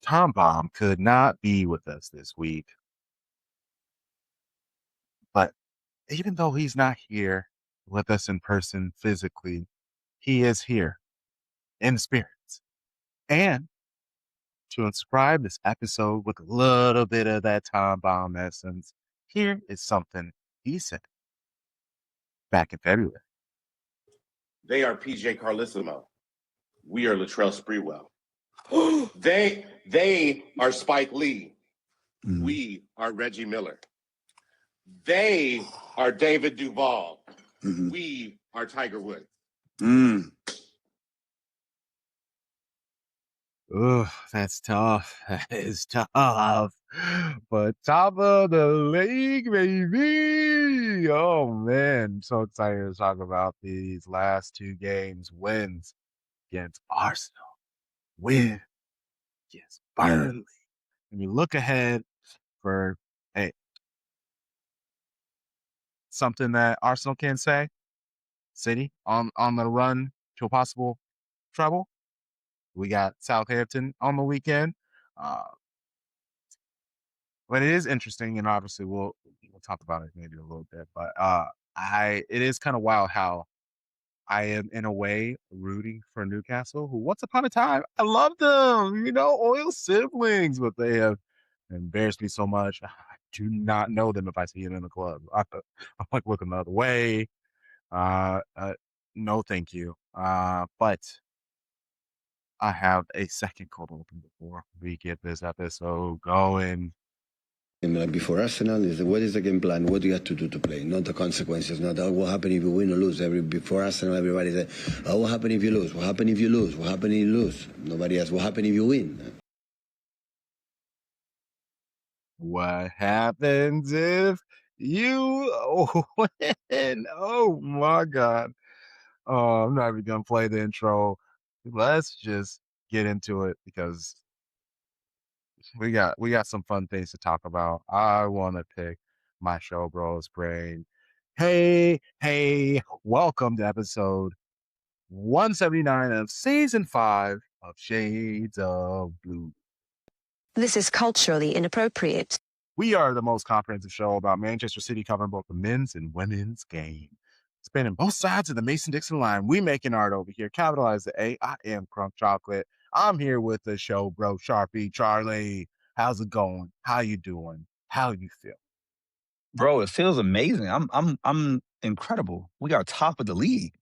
Tom Baum could not be with us this week, but even though he's not here with us in person physically, he is here in spirits. And to inscribe this episode with a little bit of that Tom Baum essence, here is something he said back in February. They are PJ Carlissimo. We are Latrell Sprewell. they are Spike Lee. Mm. We are Reggie Miller. They are David Duval. Mm-hmm. We are Tiger Woods. Mm. Ugh, that's tough. That is tough. But top of the league, baby. Oh, man. So excited to talk about these last two games. Wins against Arsenal. Win against Burnley. And you look ahead for, hey, something that Arsenal can say. City on the run to a possible treble. We got Southampton on the weekend. But it is interesting, and obviously we'll talk about it maybe a little bit. But it is kind of wild how I am in a way rooting for Newcastle, who once upon a time I loved them, oil siblings, but they have embarrassed me so much. I do not know them if I see them in the club. I'm like looking the other way. No, thank you. But I have a second cold open before we get this episode going. And before Arsenal, what is the game plan? What do you have to do to play? Not the consequences. Not what happens if you win or lose. Before Arsenal, everybody said, "Oh, what happens if you lose? What happens if you lose? What happens if you lose?" Nobody asks, "What happens if you win?" What happens if you win? Oh my God! Oh, I'm not even gonna play the intro. Let's just get into it because we got some fun things to talk about. I want to pick my show bro's brain. Hey, welcome to episode 179 of season 5 of Shades of Blue. This is culturally inappropriate. We are the most comprehensive show about Manchester City, covering both the men's and women's game. Spanning both sides of the Mason-Dixon line, we making art over here. Capitalize the A. I am CrunkChocolate. I'm here with the show bro, Sharpie Charlie. How's it going? How you doing? How you feel? Bro, it feels amazing. I'm incredible. We are top of the league.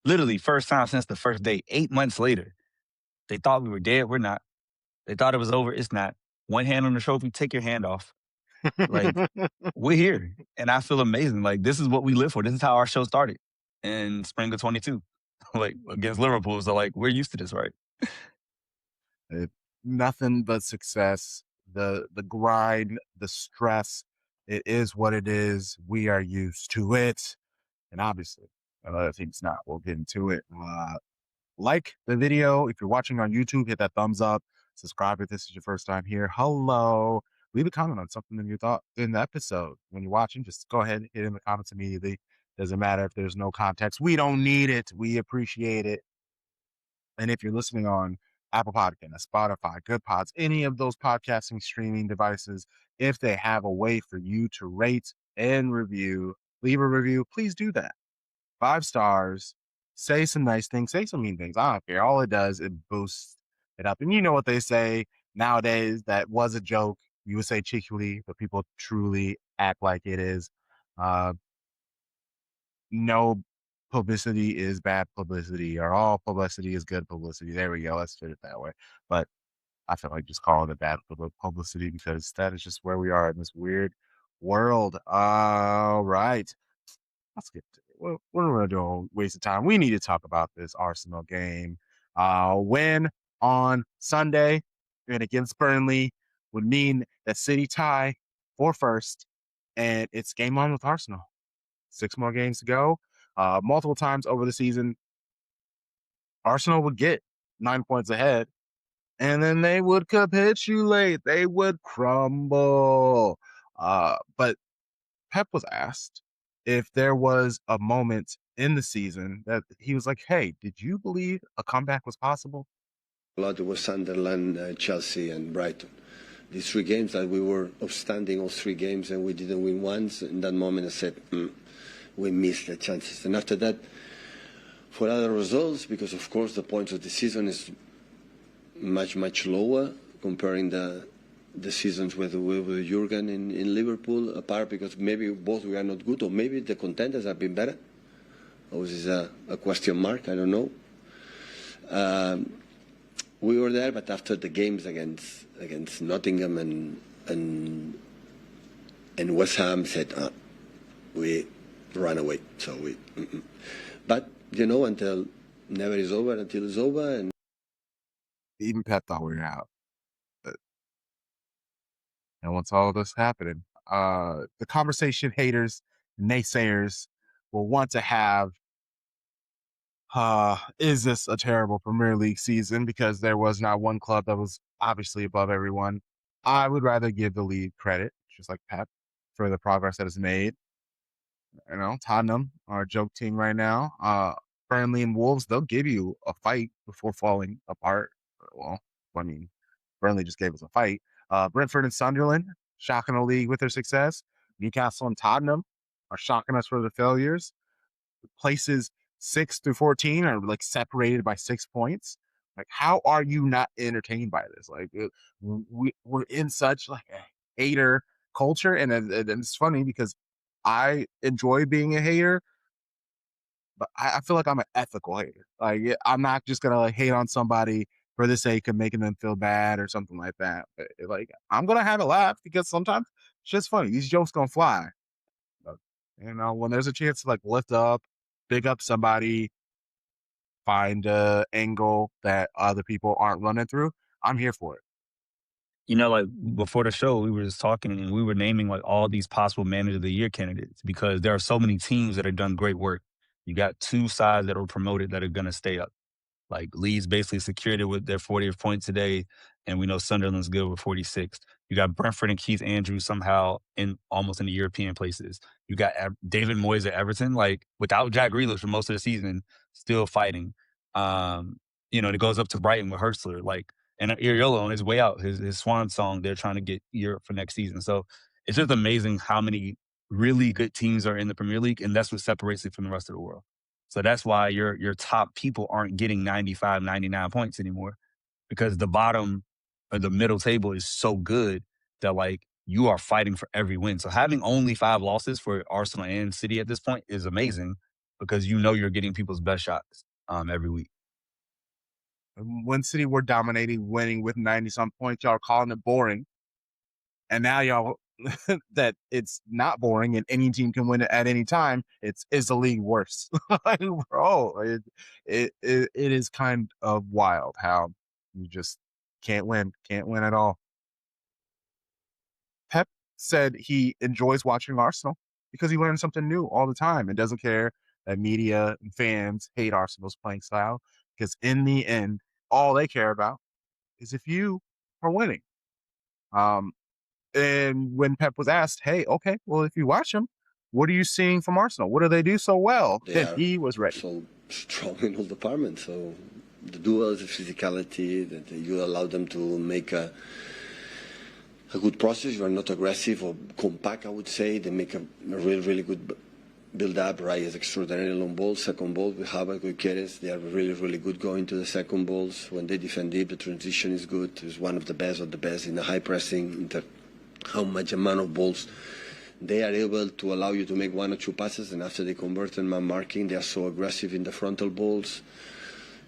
Literally, first time since the first day, 8 months later. They thought we were dead. We're not. They thought it was over. It's not. One hand on the trophy, take your hand off. Like, we're here. And I feel amazing. Like, this is what we live for. This is how our show started in spring of 22. Like, against Liverpool. So, like, we're used to this, right? Nothing but success. The grind, the stress. It is what it is. We are used to it. And obviously, another thing's not. We'll get into it. Like the video. If you're watching on YouTube, hit that thumbs up. Subscribe if this is your first time here. Hello. Leave a comment on something that you thought in the episode. When you're watching, just go ahead and hit in the comments immediately. Doesn't matter if there's no context. We don't need it. We appreciate it. And if you're listening on Apple Podcasts, Spotify, Good Pods, any of those podcasting streaming devices, if they have a way for you to rate and review, leave a review, please do that. 5 stars. Say some nice things. Say some mean things. I don't care. All it does, it boosts it up. And you know what they say nowadays, that was a joke. You would say cheekily, but people truly act like it is. No publicity is bad publicity, or all publicity is good publicity. There we go. Let's fit it that way. But I feel like just calling it bad publicity because that is just where we are in this weird world. All right. Let's get to it. What are we doing? Waste of time. We need to talk about this Arsenal game. Win on Sunday and against Burnley would mean that City tie for first, and it's game on with Arsenal. 6 more games to go. Multiple times over the season, Arsenal would get 9 points ahead, and then they would capitulate. They would crumble. But Pep was asked if there was a moment in the season that he was like, hey, did you believe a comeback was possible? A lot was Sunderland, Chelsea, and Brighton. These 3 games that we were outstanding, all 3 games, and we didn't win once. In that moment, I said, we missed the chances. And after that, for other results, because of course the points of the season is much, much lower comparing the seasons with Jurgen in Liverpool, apart because maybe both we are not good, or maybe the contenders have been better. This is a question mark, I don't know. We were there, but after the games against Nottingham and West Ham said, we ran away. So we, but you know, until never is over, until it's over. And even Pep thought we were out. And once all of this happening, the conversation haters, naysayers will want to have, is this a terrible Premier League season? Because there was not one club that was obviously above everyone. I would rather give the league credit, just like Pep, for the progress that is made. You know, Tottenham are a joke team right now. Burnley and Wolves, they'll give you a fight before falling apart. Well, I mean, Burnley just gave us a fight. Brentford and Sunderland, shocking the league with their success. Newcastle and Tottenham are shocking us for the failures. Places 6 through 14 are like separated by 6 points. Like, how are you not entertained by this? Like, we're in such like a hater culture, and it's funny because I enjoy being a hater, but I feel like I'm an ethical hater. Like, I'm not just gonna like hate on somebody for the sake of making them feel bad or something like that. But like, I'm gonna have a laugh because sometimes it's just funny. These jokes gonna fly. But, you know, when there's a chance to like lift up, big up somebody, find a angle that other people aren't running through, I'm here for it. You know, like before the show, we were just talking and we were naming like all these possible manager of the year candidates because there are so many teams that have done great work. You got 2 sides that are promoted that are going to stay up. Like Leeds basically secured it with their 40th point today, and we know Sunderland's good with 46th. You got Brentford and Keith Andrews somehow almost in the European places. You got David Moyes at Everton, like without Jack Grealish for most of the season, still fighting. You know, it goes up to Brighton with Hertzler, like, and Iriolo on his way out, his swan song. They're trying to get Europe for next season. So it's just amazing how many really good teams are in the Premier League, and that's what separates it from the rest of the world. So that's why your top people aren't getting 95, 99 points anymore because the bottom or the middle table is so good that like you are fighting for every win. So having only 5 losses for Arsenal and City at this point is amazing because you know you're getting people's best shots every week. When City were dominating, winning with 90-some points, y'all calling it boring. And now y'all that it's not boring and any team can win it at any time. Is the league worse? Like, bro, it is kind of wild how you just can't win at all. Pep said he enjoys watching Arsenal because he learns something new all the time and doesn't care that media and fans hate Arsenal's playing style because in the end, all they care about is if you are winning. And when Pep was asked, hey, okay, well, if you watch them, what are you seeing from Arsenal? What do they do so well? they He was ready. so strong in all departments. So the duels, the physicality, that you allow them to make a good process. You are not aggressive or compact, I would say. They make a really, really good build-up. Right, is extraordinary long ball, second ball. We have a good carries. They are really, really good going to the second balls. When they defend deep, the transition is good. It's one of the best in the high pressing. How much amount of balls they are able to allow you to make 1 or 2 passes, and after they convert and man marking, they are so aggressive in the frontal balls.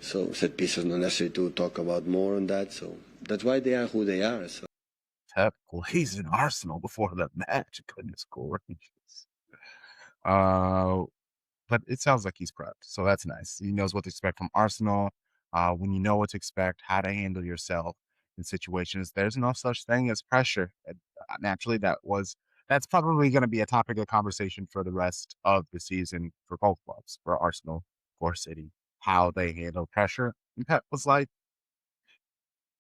So set pieces not necessary to talk about more on that. So that's why they are who they are. So Pep glazing Arsenal before the match. Goodness gracious. But it sounds like he's prepped, so that's nice. He knows what to expect from Arsenal. When you know what to expect, how to handle yourself in situations, there's no such thing as pressure. Naturally, that's probably going to be a topic of conversation for the rest of the season for both clubs, for Arsenal, for City, how they handle pressure. And Pep was like,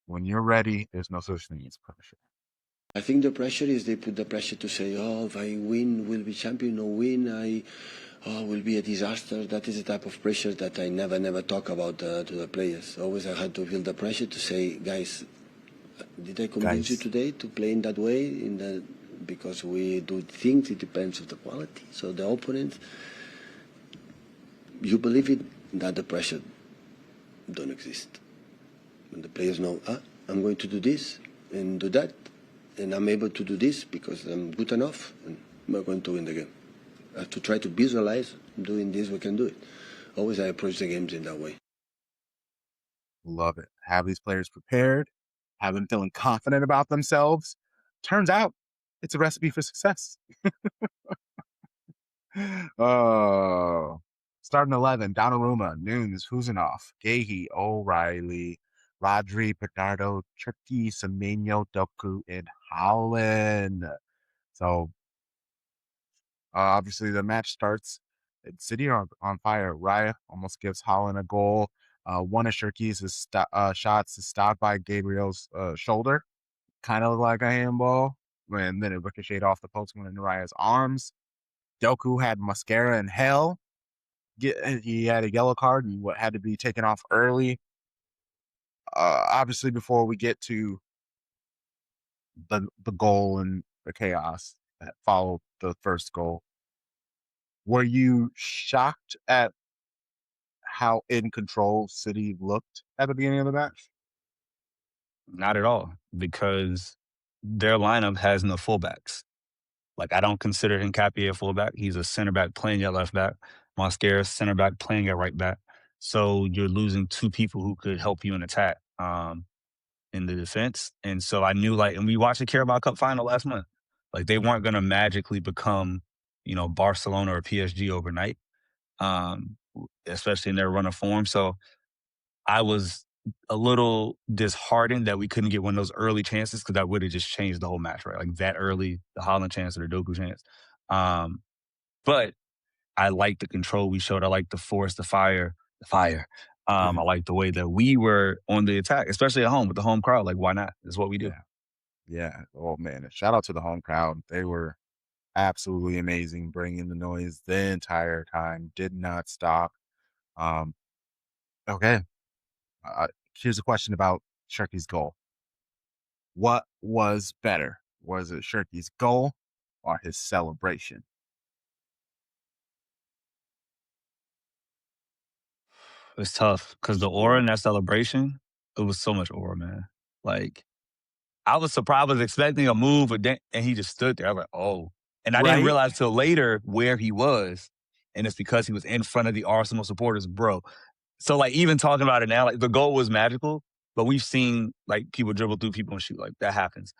when you're ready, there's no such thing as pressure. I think the pressure is they put the pressure to say, oh, if I win, we'll be champion. No win, will be a disaster. That is the type of pressure that I never talk about to the players. Always I had to feel the pressure to say, guys, did I convince you today to play in that way? Because we do things, it depends on the quality. So the opponent, you believe it, that the pressure don't exist. When the players know, I'm going to do this and do that, and I'm able to do this because I'm good enough, and we're going to win the game. I have to try to visualize doing this, we can do it. Always I approach the games in that way. Love it. Have these players prepared, have them feeling confident about themselves. Turns out it's a recipe for success. Oh, starting 11, Donnarumma, Nunes, Huzanoff, Gahey, O'Reilly, Rodri, Bernardo, Turkey, Semenyo, Doku, and Holland. So obviously the match starts. City are on fire. Raya almost gives Holland a goal. One of Shirky's shots is stopped by Gabriel's shoulder. Kind of looked like a handball. And then it ricocheted off the post went into Raya's arms. Doku had mascara in hell. He had a yellow card and what had to be taken off early. Obviously, before we get to the goal and the chaos that followed the first goal, were you shocked at how in control City looked at the beginning of the match? Not at all, because their lineup has no fullbacks. Like, I don't consider Hincapié a fullback. He's a center back playing at left back. Mosquera, center back playing at right back. So you're losing two people who could help you in attack in the defense. And so I knew, like, and we watched the Carabao Cup final last month. Like, they weren't going to magically become, Barcelona or PSG overnight, especially in their run of form. So I was a little disheartened that we couldn't get one of those early chances because that would have just changed the whole match, right? Like that early, the Holland chance or the Doku chance. But I like the control we showed. I like the force, the fire. I like the way that we were on the attack, especially at home with the home crowd. Like, why not? It's what we do. Yeah. Oh, man. Shout out to the home crowd. They were absolutely amazing, bringing the noise the entire time, did not stop. Okay. Here's a question about Shirky's goal. What was better? Was it Shirky's goal or his celebration? It's tough because the aura in that celebration, it was so much aura, man. Like, I was surprised. I was expecting a move, and he just stood there. I was like, oh. And I didn't realize till later where he was. And it's because he was in front of the Arsenal supporters, bro. So, like, even talking about it now, like, the goal was magical, but we've seen, like, people dribble through people and shoot. Like, that happens.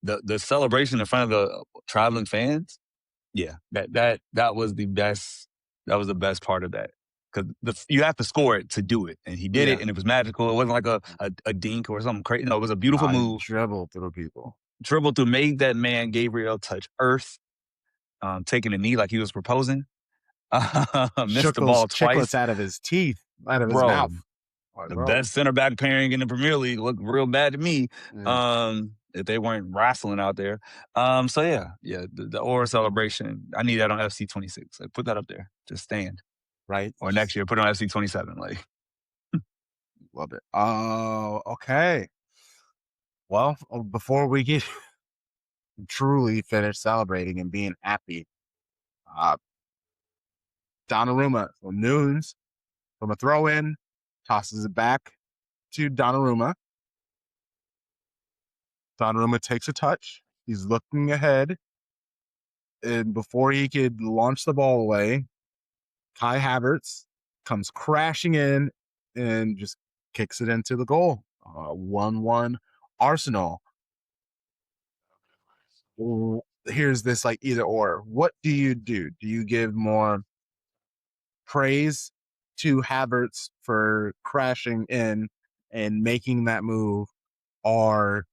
The celebration in front of the traveling fans, yeah, that was the best. That was the best part of that. Because you have to score it to do it. And he did it, and it was magical. It wasn't like a dink or something crazy. No, it was a beautiful move. Dribbled through people. Dribbled through, made that man, Gabriel, touch earth, taking a knee like he was proposing. Missed the ball twice. Chiclets out of his teeth, out of his mouth. The best center back pairing in the Premier League looked real bad to me. If they weren't wrestling out there. So yeah, the aura celebration. I need that on FC 26. Like, put that up there. Just stand. Right. Or next year, put it on FC 27. Like, love it. Oh, okay. Well, before we get truly finished celebrating and being happy, Donnarumma, so Nunes, from a throw-in, tosses it back to Donnarumma. Donnarumma takes a touch. He's looking ahead. And before he could launch the ball away, Kai Havertz comes crashing in and just kicks it into the goal. 1-1 Arsenal. Here's this like either or. What do you do? Do you give more praise to Havertz for crashing in and making that move, or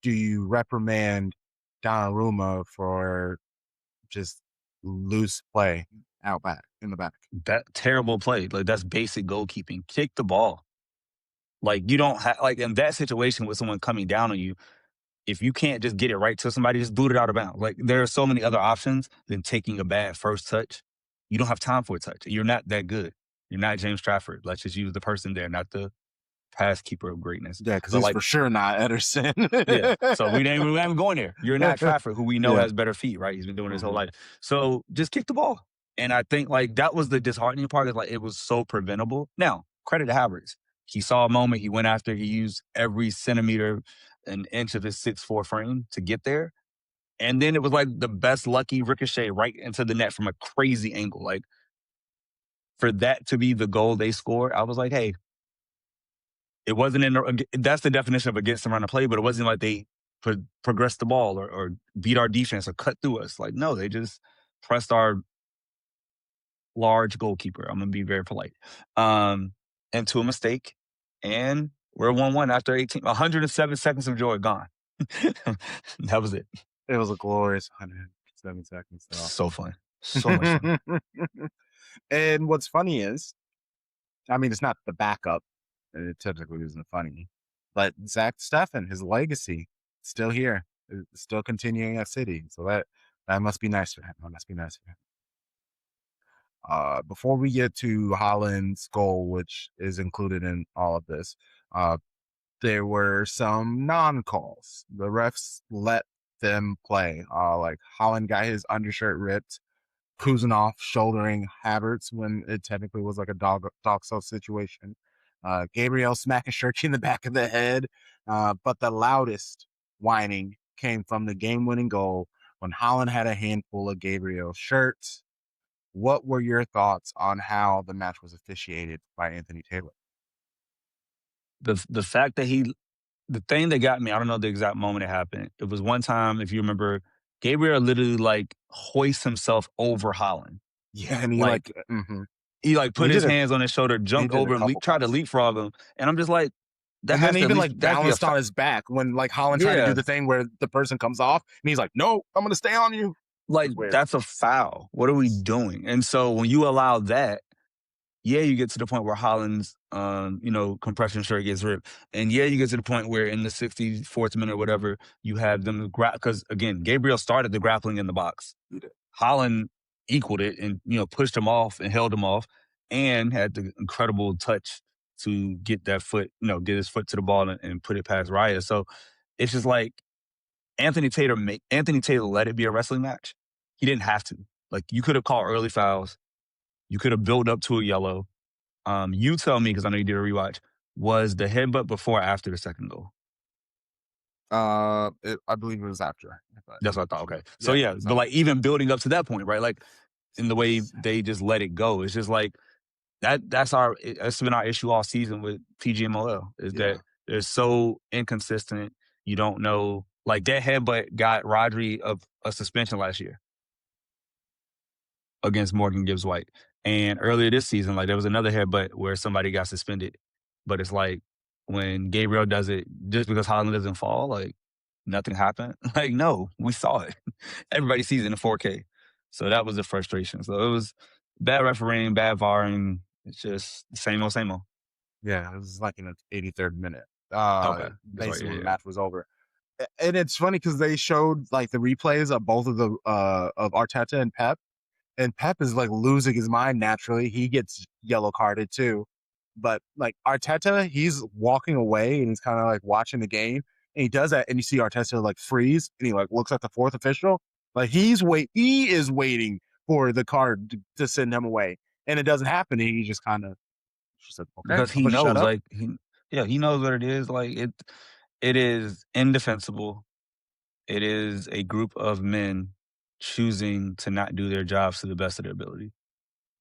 do you reprimand Donnarumma for just loose play out back in the back? that terrible play. Like, that's basic goalkeeping. Kick the ball. Like, you don't have, like, in that situation with someone coming down on you, if you can't just get it right to somebody, just boot it out of bounds. Like, there are so many other options than taking a bad first touch. You don't have time for a touch. You're not that good. You're not James Trafford. Let's just use the person there, not the pass keeper of greatness. Yeah, because But, he's like, for sure not Ederson. yeah. So we haven't going there. You're not Trafford, who we know Yeah. has better feet, right? He's been doing his whole life. So just kick the ball. And I think, like, that was the disheartening part. Is like, it was so preventable. Now, credit to Havertz. He saw a moment. He went after. He used every centimeter and inch of his 6'4" frame to get there. And then it was like the best lucky ricochet right into the net from a crazy angle. Like, for that to be the goal they scored, I was like, hey, it wasn't that's the definition of against the run of play, but it wasn't like they progressed the ball or beat our defense or cut through us. Like, no, they just pressed our large goalkeeper. I'm going to be very polite. Into a mistake. And we're 1-1 after 107 seconds of joy gone. That was it. It was a glorious 107 seconds. Though. So fun. So much fun. And what's funny is, I mean, it's not the backup. It typically isn't funny. But Zach Steffen, his legacy, still here. It's still continuing at City. So that must be nice for him. That must be nice for him. Before we get to Haaland's goal, which is included in all of this, there were some non-calls. The refs let them play. Like Haaland got his undershirt ripped, cruising off, shouldering Havertz when it technically was like a dog situation. Gabriel smacking Shirky in the back of the head. But the loudest whining came from the game-winning goal when Haaland had a handful of Gabriel's shirts. What were your thoughts on how the match was officiated by Anthony Taylor? The fact that the thing that got me, I don't know the exact moment it happened. It was one time, if you remember, Gabriel literally like hoists himself over Haaland. Yeah, and he he put his hands on his shoulder, jumped over him, tried to leapfrog him, and I'm just like, that and has then to even least, like balanced on his back when like Haaland tried to do the thing where the person comes off and he's like, "No, I'm gonna stay on you." Like, that's a foul. What are we doing? And so when you allow that, yeah, you get to the point where Haaland's, compression shirt gets ripped. And yeah, you get to the point where in the 64th minute or whatever, you have them because again, Gabriel started the grappling in the box. Haaland equaled it and, pushed him off and held him off and had the incredible touch to get that foot, get his foot to the ball and put it past Raya. So it's just like, Anthony Taylor let it be a wrestling match. He didn't have to. Like, you could have called early fouls. You could have built up to a yellow. You tell me, because I know you did a rewatch. Was the headbutt before or after the second goal? I believe it was after. That's what I thought. Okay. So yeah, but like even building up to that point, right? Like in the way they just let it go. It's just like that's been our issue all season with PGMOL is that they're so inconsistent. You don't know. Like that headbutt got Rodri a suspension last year against Morgan Gibbs White. And earlier this season, like there was another headbutt where somebody got suspended. But it's like when Gabriel does it, just because Haaland doesn't fall, like nothing happened. Like, no, we saw it. Everybody sees it in 4K. So that was the frustration. So it was bad refereeing, bad VARing. It's just same old, same old. Yeah, it was like in the 83rd minute. Okay. Basically, the match was over. And it's funny because they showed like the replays of both of the of Arteta and Pep. And Pep is like losing his mind naturally. He gets yellow carded too. But like Arteta, he's walking away and he's kind of like watching the game. And he does that. And you see Arteta like freeze and he like looks at the fourth official. Like he is waiting for the card to send him away. And it doesn't happen. And he just kind of said, okay. Because he knows, like, he knows what it is. Like it is indefensible. It is a group of men choosing to not do their jobs to the best of their ability.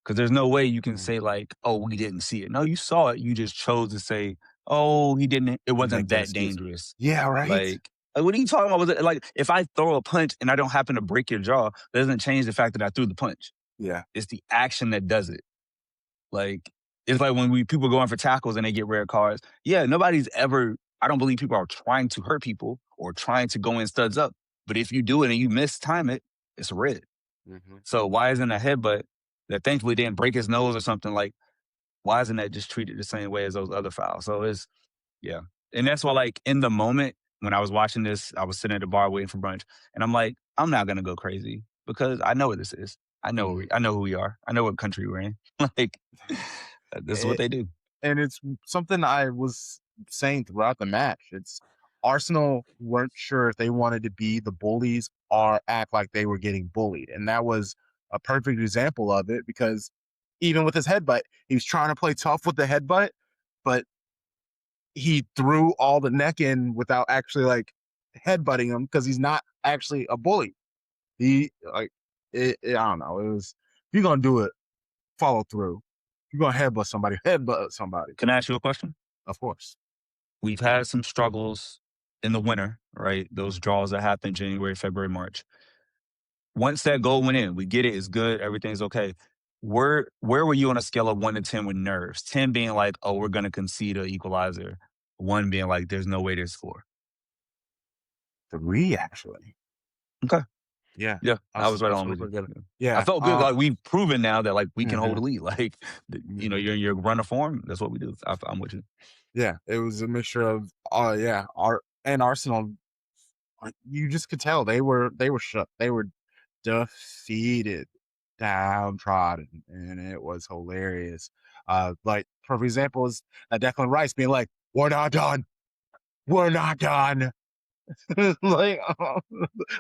Because there's no way you can say like, oh, we didn't see it. No, you saw it. You just chose to say, oh, he didn't. It wasn't that dangerous. Yeah, right. Like, what are you talking about? Was it like if I throw a punch and I don't happen to break your jaw, that doesn't change the fact that I threw the punch. Yeah, it's the action that does it. Like it's like when people go in for tackles and they get red cards. Yeah, nobody's ever. I don't believe people are trying to hurt people or trying to go in studs up. But if you do it and you mistime it, it's red. Mm-hmm. So why isn't a headbutt that thankfully didn't break his nose or something, like, why isn't that just treated the same way as those other fouls? So it's, yeah. And that's why, like, in the moment, when I was watching this, I was sitting at the bar waiting for brunch, and I'm like, I'm not gonna go crazy because I know what this is. I know who we are. I know what country we're in. Like, this is what they do. And it's something I was saying throughout the match. It's Arsenal weren't sure if they wanted to be the bullies or act like they were getting bullied. And that was a perfect example of it because even with his headbutt, he was trying to play tough with the headbutt, but he threw all the neck in without actually like headbutting him because he's not actually a bully. I don't know. It was, if you're going to do it, follow through. If you're going to headbutt somebody. Can I ask you a question? Of course. We've had some struggles in the winter, right? Those draws that happened January, February, March. Once that goal went in, we get it, it's good, everything's okay. Where were you on a scale of 1 to 10 with nerves? 10 being like, oh, we're going to concede an equalizer. 1 being like, there's no way to score. 3, actually. Okay. Yeah. Yeah, I was right on with you. Good. Yeah. I felt good. Like, we've proven now that, like, we can hold a lead. Like, you know, you're in your run of form. That's what we do. I'm with you. Yeah. It was a mixture of, Arsenal. You just could tell they were shook. They were defeated, downtrodden, and it was hilarious. Like, for example, is Declan Rice being like, "We're not done. We're not done." Like,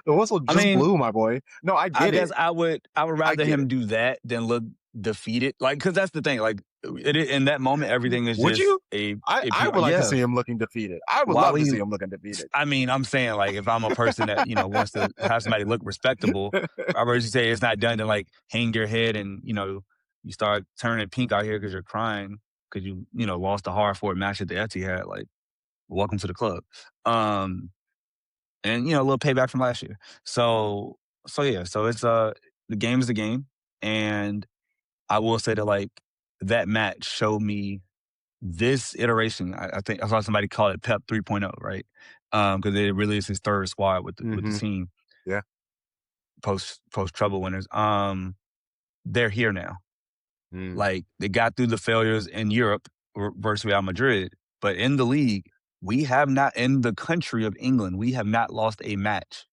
the whistle just blew, my boy. No, I get it. I guess I would rather him do that than look defeated. Like, because that's the thing. Like, in that moment, everything is would just you? I would like to see him looking defeated. I would love to see him looking defeated. I mean, I'm saying, like, if I'm a person that, you know, wants to have somebody look respectable, I would say it's not done to, like, hang your head and, you know, you start turning pink out here because you're crying because you know, lost a hard-fought match at the Etihad. Like, welcome to the club. And, you know, a little payback from last year. So yeah, so it's the game is the game. And I will say that, like, that match showed me this iteration. I think I saw somebody call it Pep 3.0, right? Because it really is his third squad with the team. Yeah. Post trouble winners. They're here now. Like, they got through the failures in Europe versus Real Madrid, but in the league, we have not, in the country of England, we have not lost a match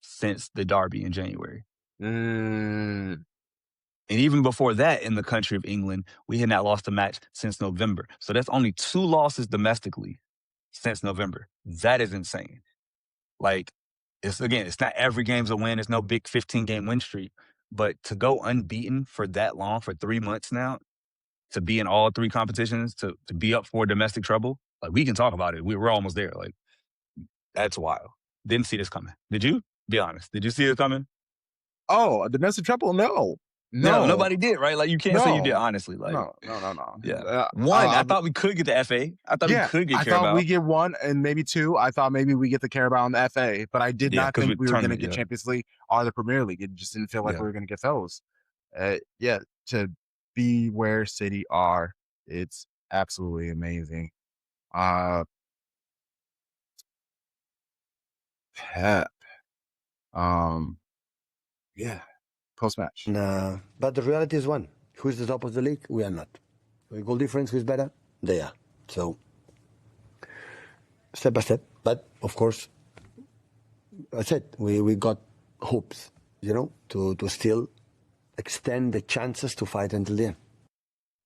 since the derby in January. And even before that, in the country of England, we had not lost a match since November. So that's only 2 losses domestically since November. That is insane. Like, it's not every game's a win. It's no big 15-game win streak. But to go unbeaten for that long, for 3 months now, to be in all 3 competitions, to be up for domestic trouble, like, we can talk about it. We're almost there. Like, that's wild. Didn't see this coming. Did you? Be honest. Did you see it coming? Oh, a domestic trouble? No. No, nobody did, right? Like, you can't say you did, honestly. Like, no. Yeah. 1, I thought we could get the FA. I thought we could get Carabao. I thought we get 1 and maybe 2. I thought maybe we get the Carabao and the FA, but I did not think we were going to get Champions League or the Premier League. It just didn't feel like we were going to get those. To be where City are, it's absolutely amazing. Pep. Post-match. Nah, but the reality is one. Who's the top of the league? We are not. Goal difference, who's better? They are. So, step by step. But, of course, I said, we got hopes, you know, to still extend the chances to fight until the end.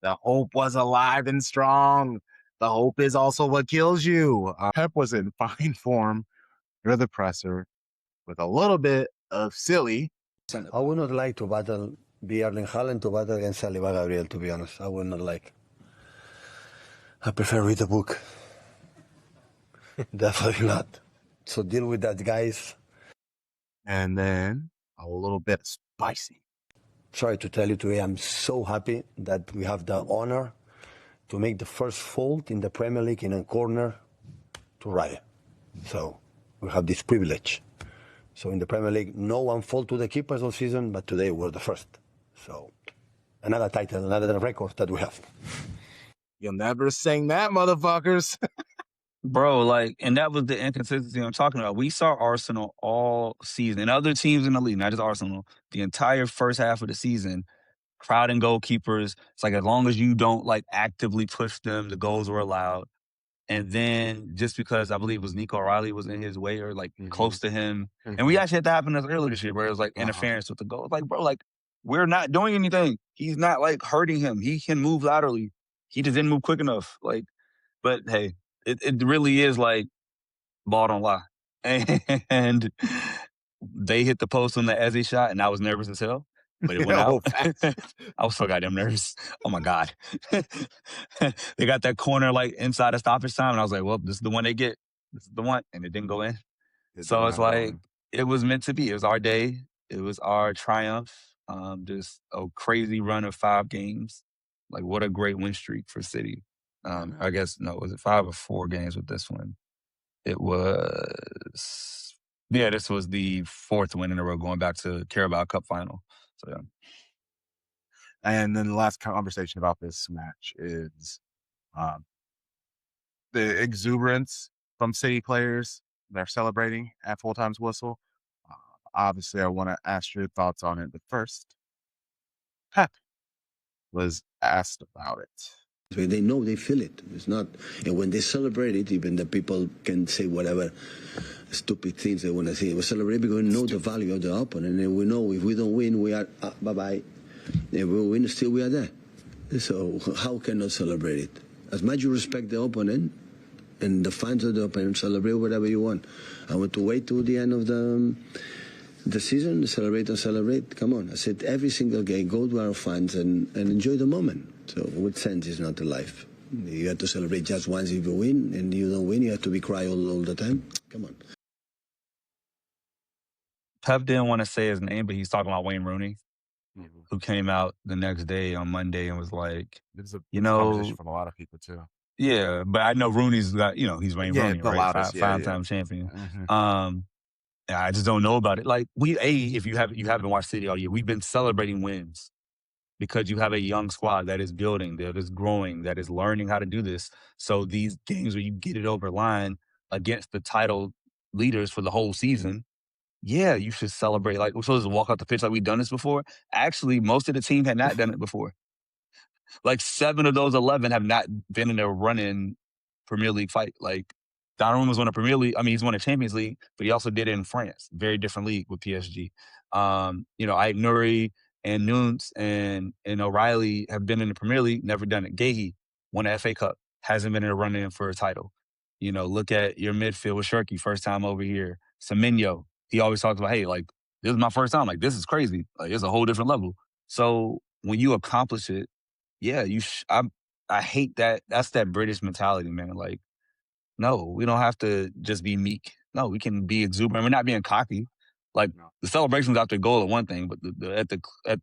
The hope was alive and strong. The hope is also what kills you. Pep was in fine form for the presser with a little bit of silly. I would not like to be Erling Haaland to battle against Saliba Gabriel, to be honest. I would not like. I prefer read a book. Definitely not. So deal with that, guys. And then a little bit spicy. Sorry to tell you today, I'm so happy that we have the honor to make the first fault in the Premier League in a corner to Raya. So we have this privilege. So in the Premier League, no one fault to the keepers all season, but today we're the first. So another title, another record that we have. You'll never sing that, motherfuckers. Bro, like, and that was the inconsistency I'm talking about. We saw Arsenal all season, and other teams in the league, not just Arsenal, the entire first half of the season, crowding goalkeepers. It's like, as long as you don't, like, actively push them, the goals were allowed. And then just because I believe it was Nico O'Reilly was in his way or like close to him. And Mm-hmm. we actually had that happen to us earlier this year where it was like interference with the goal. Like, bro, like we're not doing anything. He's not like hurting him. He can move laterally. He just didn't move quick enough. Like, but hey, it really is like ball don't lie. And they hit the post on the Eze shot, and I was nervous as hell, but it went out. I was so goddamn nervous. Oh my God. They got that corner like inside of stoppage time, and I was like, well, this is the one they get. This is the one. And it didn't go in. So it's like, it was meant to be. It was our day. It was our triumph. Just a crazy run of 5 games. Like, what a great win streak for City. I guess, no, was it 5 or 4 games with this one? It was, yeah, this was the 4th win in a row going back to Carabao Cup final. So, yeah. And then the last conversation about this match is the exuberance from City players. They're celebrating at full time's whistle. Obviously, I want to ask your thoughts on it. But first, Pep was asked about it. They know, they feel it. It's not, and when they celebrate it, even the people can say whatever stupid things they want to say. We celebrate because we know the value of the opponent, and we know if we don't win, we are bye-bye. If we win, still we are there. So how can not celebrate it? As much you respect the opponent, and the fans of the opponent, celebrate whatever you want. I want to wait till the end of the season, celebrate and celebrate. Come on, I said every single game, go to our fans and enjoy the moment. So what sense is not the life? You have to celebrate just once if you win, and you don't win, you have to be cry all the time. Come on. Pep didn't want to say his name, but he's talking about Wayne Rooney, who came out the next day on Monday and was like, It's a conversation conversation from a lot of people too. Yeah, but I know Rooney's got, he's Wayne Rooney, the right? loudest, Five-time champion. I just don't know about it. Like, if you haven't watched City all year, we've been celebrating wins because you have a young squad that is building, that is growing, that is learning how to do this. So these games where you get it over line against the title leaders for the whole season, yeah, you should celebrate. Like, we're supposed to walk out the pitch like we've done this before. Actually, most of the team had not done it before. Like 7 of those 11 have not been in a run-in Premier League fight. Like, Donnarumma's won a Premier League. I mean, he's won a Champions League, but he also did it in France. Very different league with PSG. Ike Nuri and Nunes and O'Reilly have been in the Premier League, never done it. Gahey won an FA Cup, hasn't been in a run-in for a title. Look at your midfield with Sharkey, first time over here. Semenyo, he always talks about, hey, like, this is my first time. Like, this is crazy. Like, it's a whole different level. So when you accomplish it, yeah, I hate that. That's that British mentality, man. Like, no, we don't have to just be meek. No, we can be exuberant. We're not being cocky. Like, the celebrations after goal are one thing, but at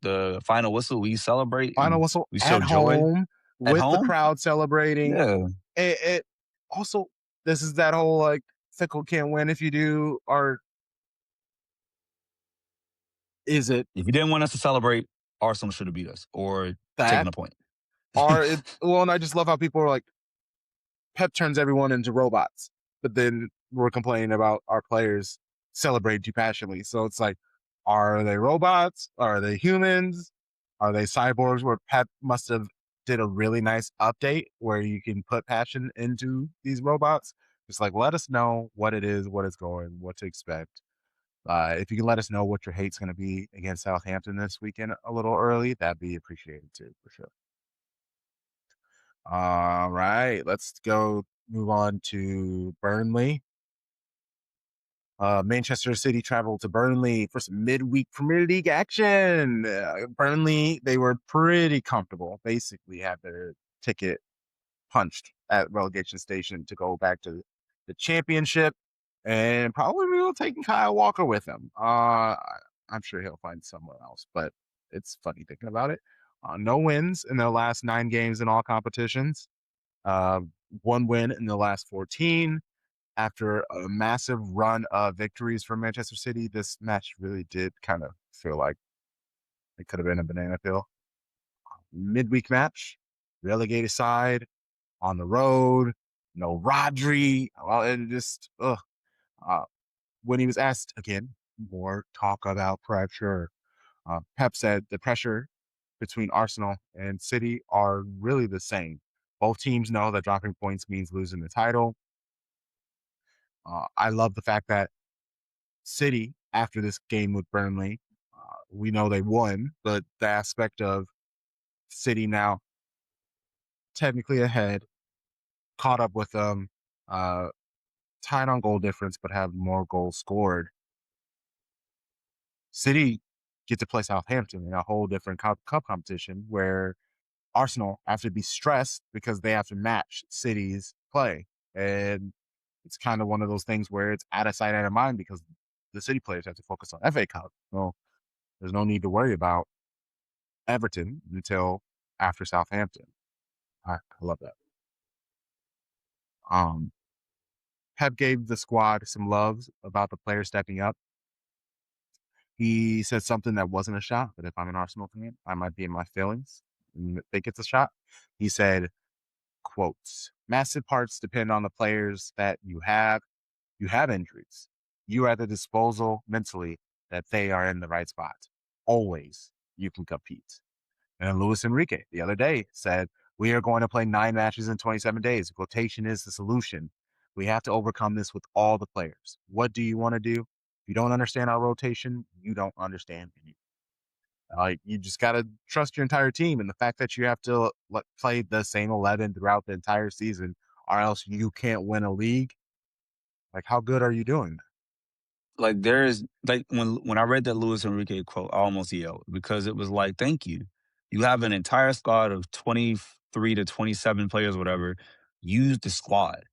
the final whistle, we celebrate. Final whistle we show at joy home with the crowd celebrating. Yeah. It also, this is that whole like fickle can't win if you do, or is it? If you didn't want us to celebrate, Arsenal should have beat us or taken a point. And I just love how people are like, Pep turns everyone into robots, but then we're complaining about our players celebrate too passionately. So it's like, are they robots? Are they humans? Are they cyborgs? Where Pep must have did a really nice update where you can put passion into these robots. Just like, let us know what it is, what it's going, what to expect. If you can let us know what your hate's going to be against Southampton this weekend a little early, that'd be appreciated too, for sure. All right, let's move on to Burnley. Manchester City traveled to Burnley for some midweek Premier League action. Burnley, they were pretty comfortable. Basically had their ticket punched at relegation station to go back to the championship, and probably will take Kyle Walker with him. I'm sure he'll find somewhere else, but it's funny thinking about it. No wins in their last 9 games in all competitions. 1 win in the last 14. After a massive run of victories for Manchester City, this match really did kind of feel like it could have been a banana peel. Midweek match, relegated side, on the road, no Rodri. Well, it just, when he was asked again, more talk about pressure. Pep said the pressure between Arsenal and City are really the same. Both teams know that dropping points means losing the title. I love the fact that City, after this game with Burnley, we know they won, but the aspect of City now technically ahead, caught up with them, uh, tied on goal difference, but have more goals scored. City get to play Southampton in a whole different cup competition where Arsenal have to be stressed because they have to match City's play. And it's kind of one of those things where it's out of sight, out of mind because the City players have to focus on FA Cup. So there's no need to worry about Everton until after Southampton. I love that. Pep gave the squad some love about the players stepping up. He said something that wasn't a shot, but if I'm an Arsenal fan, I might be in my feelings and think it's a shot. He said, quotes, massive parts depend on the players that you have. You have injuries. You are at the disposal mentally that they are in the right spot. Always you can compete. And Luis Enrique the other day said, we are going to play 9 matches in 27 days. Rotation is the solution. We have to overcome this with all the players. What do you want to do? If you don't understand our rotation, you don't understand anything. You just got to trust your entire team. And the fact that you have to play the same 11 throughout the entire season, or else you can't win a league. Like, how good are you doing? Like, there's like when I read that Luis Enrique quote, I almost yelled because it was like, thank you. You have an entire squad of 23 to 27 players, whatever. Use the squad.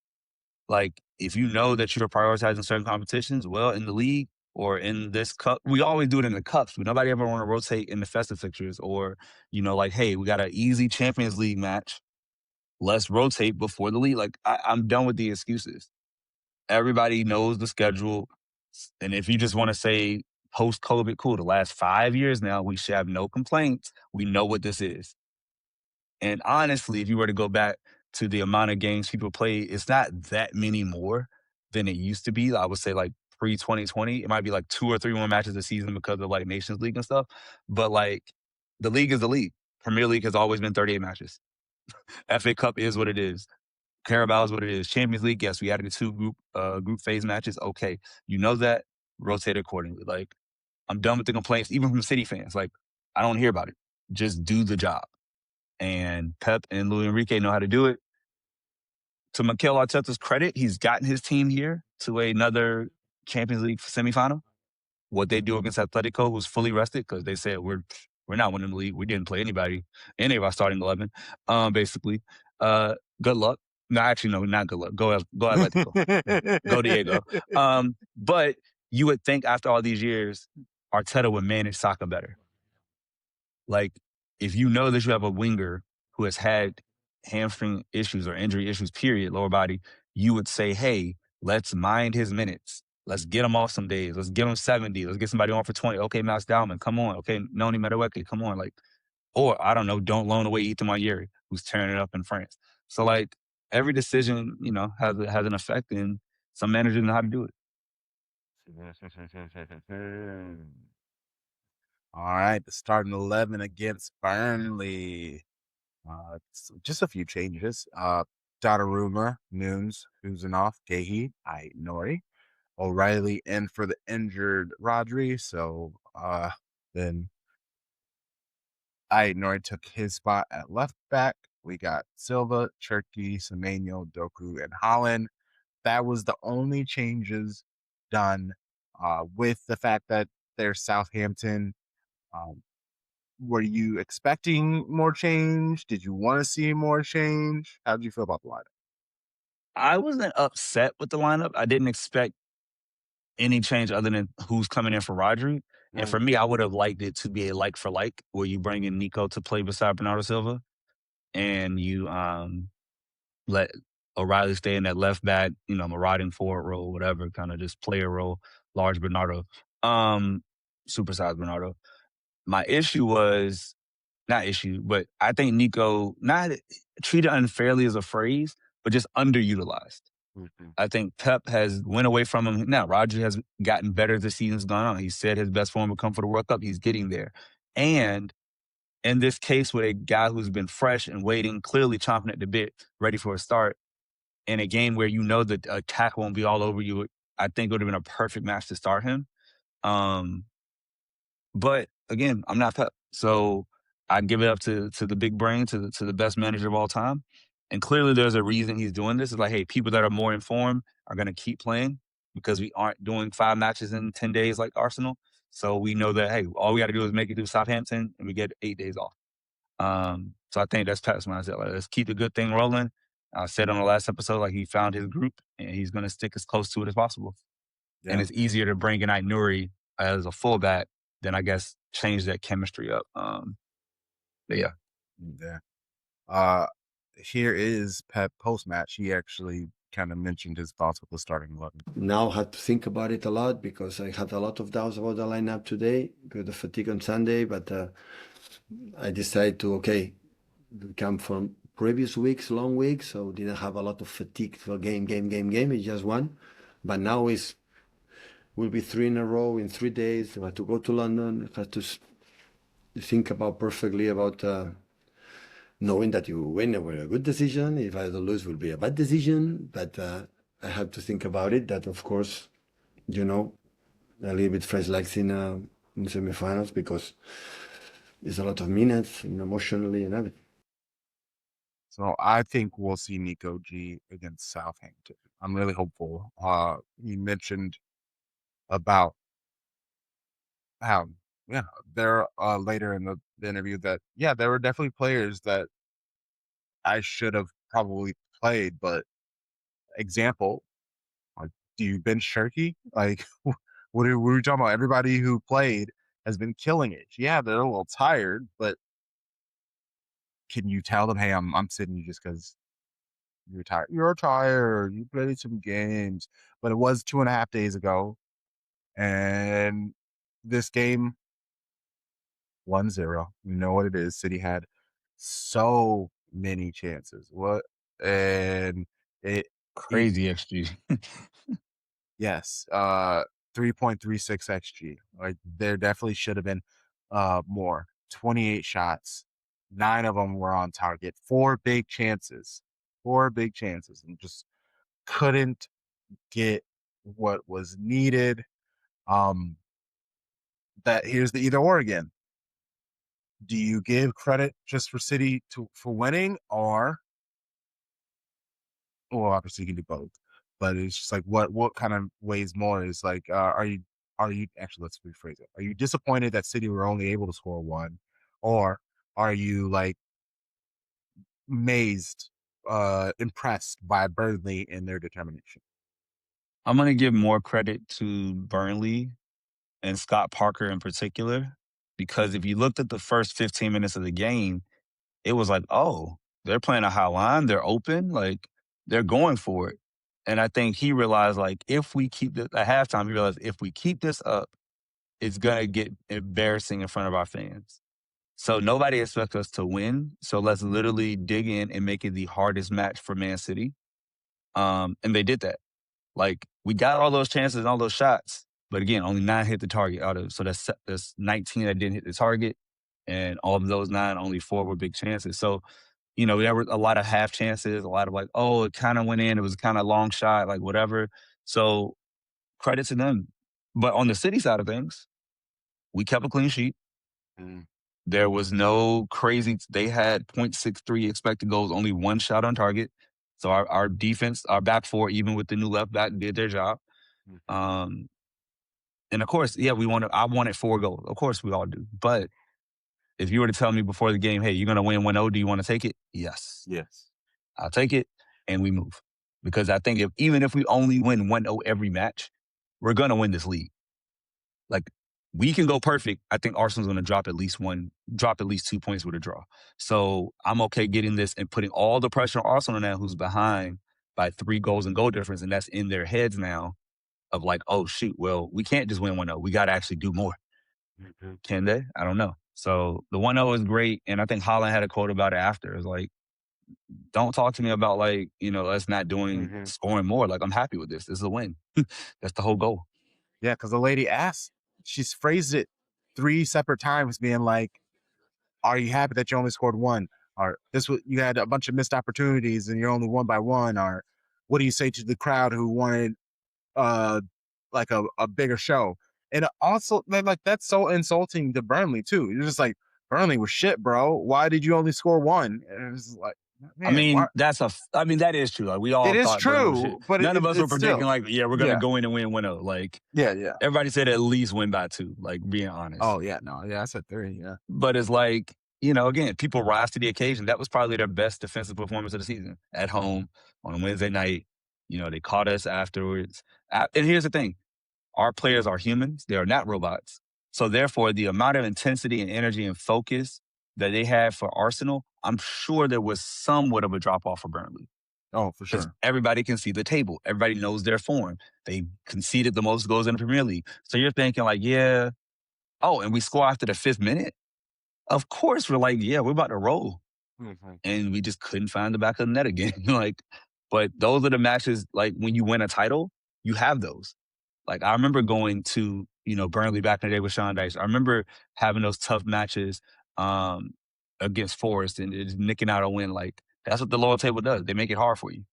Like, if you know that you're prioritizing certain competitions, well, in the league or in this cup, we always do it in the cups, but nobody ever want to rotate in the festive fixtures or, like, hey, we got an easy Champions League match. Let's rotate before the league. Like, I'm done with the excuses. Everybody knows the schedule. And if you just want to say post-COVID, cool, the last 5 years now, we should have no complaints. We know what this is. And honestly, if you were to go back to the amount of games people play, it's not that many more than it used to be. I would say like pre-2020, it might be like 2 or 3 more matches a season because of like Nations League and stuff. But like the league is the league. Premier League has always been 38 matches. FA Cup is what it is. Carabao is what it is. Champions League, yes, we added 2 group phase matches. Okay, you know that, rotate accordingly. Like, I'm done with the complaints, even from City fans. Like, I don't hear about it. Just do the job. And Pep and Luis Enrique know how to do it. To Mikel Arteta's credit, he's gotten his team here to another Champions League semifinal. What they do against Atletico was fully rested because they said we're not winning the league. We didn't play anybody, any of our starting 11. Basically, good luck. No, actually, no, not good luck. Go Atletico. Go Diego. But you would think after all these years, Arteta would manage soccer better. Like, if you know that you have a winger who has had hamstring issues or injury issues, period, lower body, you would say, hey, let's mind his minutes. Let's get him off some days. Let's give him 70. Let's get somebody on for 20. Okay, Max Dowman, come on. Okay, Noni Madueke, come on. Like, or I don't know, don't loan away Ethan Mayeri, who's tearing it up in France. So like every decision, has an effect, and some managers know how to do it. All right, the starting 11 against Burnley. Just a few changes. Donnarumma, Nunes, Huzanoff, Gehi, Nori. O'Reilly in for the injured Rodri. So then Nori took his spot at left back. We got Silva, Cherky, Semenyo, Doku, and Holland. That was the only changes done with the fact that they're Southampton. Were you expecting more change? Did you want to see more change? How did you feel about the lineup? I wasn't upset with the lineup. I didn't expect any change other than who's coming in for Rodri. And for me, I would have liked it to be a like for like, where you bring in Nico to play beside Bernardo Silva, and you let O'Reilly stay in that left back, marauding forward role, whatever, kind of just player role, large Bernardo, supersized Bernardo. My issue was, not issue, but I think Nico, not treated unfairly as a phrase, but just underutilized. Mm-hmm. I think Pep has went away from him. Now, Roger has gotten better as the season's gone on. He said his best form would come for the World Cup. He's getting there. And in this case with a guy who's been fresh and waiting, clearly chomping at the bit, ready for a start, in a game where you know the attack won't be all over you, I think it would have been a perfect match to start him. But again, I'm not Pep, so I give it up to the big brain, to the best manager of all time. And clearly, there's a reason he's doing this. It's like, hey, people that are more informed are going to keep playing because we aren't doing 5 matches in 10 days like Arsenal. So we know that, hey, all we got to do is make it through Southampton and we get 8 days off. So I think that's Pep's mindset. Like, let's keep the good thing rolling. I said on the last episode, like, he found his group and he's going to stick as close to it as possible. Yeah. And it's easier to bring in Nuri as a fullback than, I guess, change that chemistry up. But yeah. Yeah. Here is Pep post-match. He actually kind of mentioned his thoughts with the starting 11. Now I had to think about it a lot because I had a lot of doubts about the lineup today because of the fatigue on Sunday, but I decided to, we come from previous weeks, long weeks, so didn't have a lot of fatigue for game. It's just one. But now will be 3 in a row in 3 days. I have to go to London. I have to think about perfectly about knowing that you win it will be a good decision. If I lose, it will be a bad decision. But I have to think about it. That, of course, a little bit fresh legs in semifinals because it's a lot of minutes and emotionally and everything. So I think we'll see Nico G against Southampton. I'm really hopeful. You mentioned about how, there later in the interview that, there were definitely players that I should have probably played, but example, like, do you bench Sharky? Like, what are we talking about? Everybody who played has been killing it. Yeah, they're a little tired, but can you tell them, hey, I'm sitting you just because you're tired? You're tired. You played some games, but it was 2.5 days ago, and this game 1-0. You know what it is. City had so many chances. And it Crazy XG. Yes, 3.36 XG. Like, there definitely should have been more. 28 shots, 9 of them were on target. 4 big chances, and just couldn't get what was needed. That here's the either or again. Do you give credit just for City for winning, or well, obviously you can do both, but it's just like what kind of weighs more is like, are you actually, let's rephrase it. Are you disappointed that City were only able to score 1, or are you like amazed, impressed by Burnley and their determination? I'm going to give more credit to Burnley and Scott Parker in particular, because if you looked at the first 15 minutes of the game, it was like, oh, they're playing a high line. They're open. Like, they're going for it. And I think he realized, like, if we keep this at halftime, he realized if we keep this up, it's going to get embarrassing in front of our fans. So nobody expects us to win. So let's literally dig in and make it the hardest match for Man City. And they did that. Like, we got all those chances and all those shots, but again, only 9 hit the target out of, so that's 19 that didn't hit the target. And all of those 9, only 4 were big chances. So, there were a lot of half chances, a lot of like, oh, it kind of went in. It was kind of long shot, like whatever. So credit to them. But on the City side of things, we kept a clean sheet. There was no crazy. They had 0.63 expected goals, only 1 shot on target. So our defense, our back 4, even with the new left back, did their job. And of course, I wanted 4 goals. Of course we all do. But if you were to tell me before the game, hey, you're going to win 1-0, do you want to take it? Yes. I'll take it, and we move. Because I think even if we only win 1-0 every match, we're going to win this league. Like, we can go perfect. I think Arsenal's going to drop at least 2 points with a draw. So I'm okay getting this and putting all the pressure on Arsenal now, who's behind by 3 goals and goal difference, and that's in their heads now of like, oh, shoot, well, we can't just win 1-0. We got to actually do more. Can they? I don't know. So the 1-0 is great, and I think Haaland had a quote about it after. It was like, don't talk to me about, like, us not doing scoring more. Like, I'm happy with this. This is a win. That's the whole goal. Yeah, because the lady asked, she's phrased it 3 separate times being like, are you happy that you only scored one? Or you had a bunch of missed opportunities and you're only won by one? Or what do you say to the crowd who wanted like a bigger show? And also, like, that's so insulting to Burnley too. You're just like, Burnley was shit, bro. Why did you only score one? And it's like, man, I mean, why? that is true. Like, we all It is thought Burnley was shit. true, but None of us were it's predicting still, like, yeah, we're gonna go in and win 1-0. Like, yeah. everybody said at least win by 2. Like, being honest. Oh yeah, no, yeah, I said 3. Yeah, but it's like, again, people rise to the occasion. That was probably their best defensive performance of the season at home on a Wednesday night. They caught us afterwards. And here's the thing: our players are humans; they are not robots. So therefore, the amount of intensity and energy and focus that they had for Arsenal, I'm sure there was somewhat of a drop off for Burnley. Oh, for Because sure. everybody can see the table. Everybody knows their form. They conceded the most goals in the Premier League. So you're thinking like, yeah, oh, and we score after the 5th minute? Of course, we're like, yeah, we're about to roll. Mm-hmm. And we just couldn't find the back of the net again. But those are the matches, like when you win a title, you have those. Like, I remember going to, Burnley back in the day with Sean Dice. I remember having those tough matches against Forest and just nicking out a win. Like, that's what the lower table does. They make it hard for you.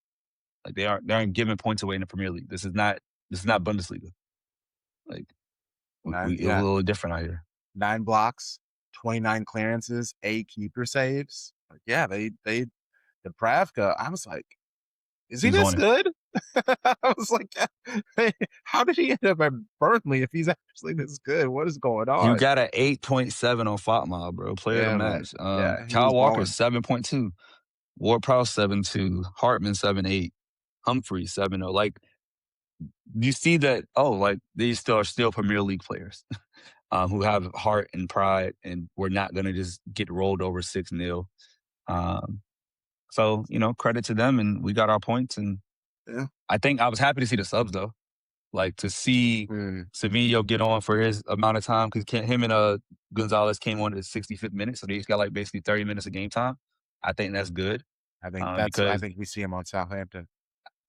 Like, they aren't giving points away in the Premier League. This is not Bundesliga. Like, Nine, we're a little different out here. 9 blocks, 29 clearances, 8 keeper saves. Like, yeah, they Dubravka. I was like, is he this good? I was like, hey, how did he end up at Burnley if he's actually this good? What is going on? You got an 8.7 on FOTMOB, bro. Player of the match. Kyle Walker, 7.2. Ward-Prowse, 7.2. Hartman, 7.8. Humphrey, 7.0. Like, you see that, like, these are still Premier League players who have heart and pride, and we're not going to just get rolled over 6-0. So, credit to them, and we got our points. And I think I was happy to see the subs, though. Like, to see Savinho get on for his amount of time, because him and Gonzalez came on at the 65th minute, so they just got, like, basically 30 minutes of game time. I think that's good. I think we see him on Southampton.